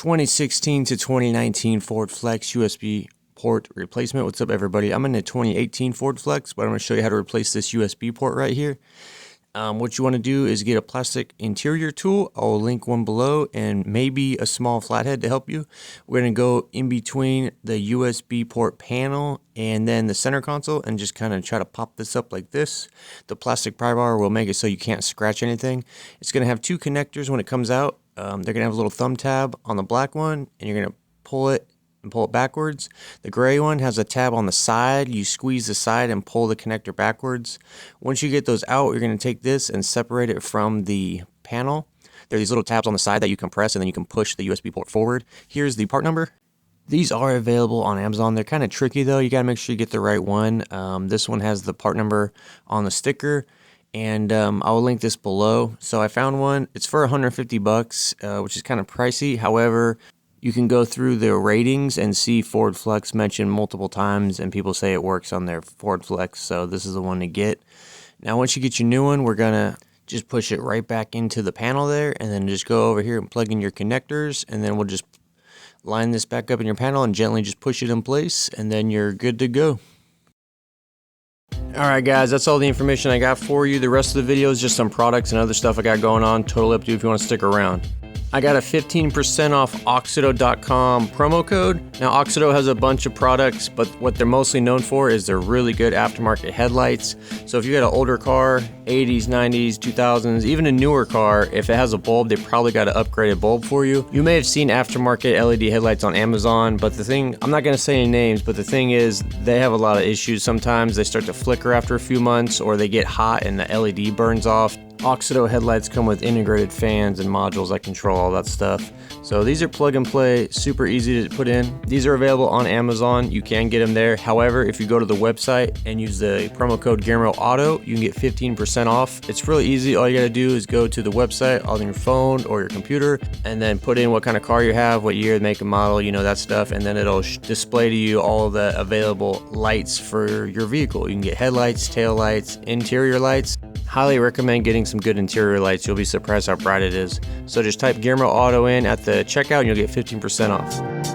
2016 to 2019 Ford Flex USB port replacement. What's up, everybody? I'm in a 2018 Ford Flex, but I'm going to show you how to replace this USB port right here. What you want to do is get a plastic interior tool. I'll link one below, and maybe a small flathead to help you. We're going to go in between the USB port panel and then the center console and just kind of try to pop this up like this. The plastic pry bar will make it so you can't scratch anything. It's going to have two connectors when it comes out. They're going to have a little thumb tab on the black one, and you're going to pull it backwards. The gray one has a tab on the side. You squeeze the side and pull the connector backwards. Once you get those out, you're going to take this and separate it from the panel. There are these little tabs on the side that you can press, and then you can push the USB port forward. Here's the part number. These are available on Amazon. They're kind of tricky though. You got to make sure you get the right one. This one has the part number on the sticker, and I'll link this below. So I found one. It's for 150 bucks, which is kind of pricey. However, you can go through the ratings and see Ford Flex mentioned multiple times, and people say it works on their Ford Flex, so this is the one to get. Now, once you get your new one, we're gonna just push it right back into the panel there, and then just go over here and plug in your connectors, and then we'll just line this back up in your panel and gently just push it in place, and then you're good to go. Alright guys, that's all the information I got for you. The rest of the video is just some products and other stuff I got going on. Totally up to you if you want to stick around. I got a 15% off AUXITO.com promo code. Now, AUXITO has a bunch of products, but what they're mostly known for is their really good aftermarket headlights. So if you got an older car, 80s, 90s, 2000s, even a newer car, if it has a bulb, they probably got an upgraded bulb for you. You may have seen aftermarket LED headlights on Amazon, but the thing, I'm not going to say any names, but the thing is, they have a lot of issues. Sometimes they start to flicker after a few months, or they get hot and the LED burns off. AUXITO headlights come with integrated fans and modules that control all that stuff. So these are plug and play, super easy to put in. These are available on Amazon. You can get them there. However, if you go to the website and use the promo code GearmoAuto, you can get 15% off. It's really easy. All you got to do is go to the website on your phone or your computer and then put in what kind of car you have, what year, make and model, you know, that stuff, and then it'll display to you all of the available lights for your vehicle. You can get headlights, tail lights, interior lights. Highly recommend getting some good interior lights. You'll be surprised how bright it is. So just type GearmoAuto in at the checkout and you'll get 15% off.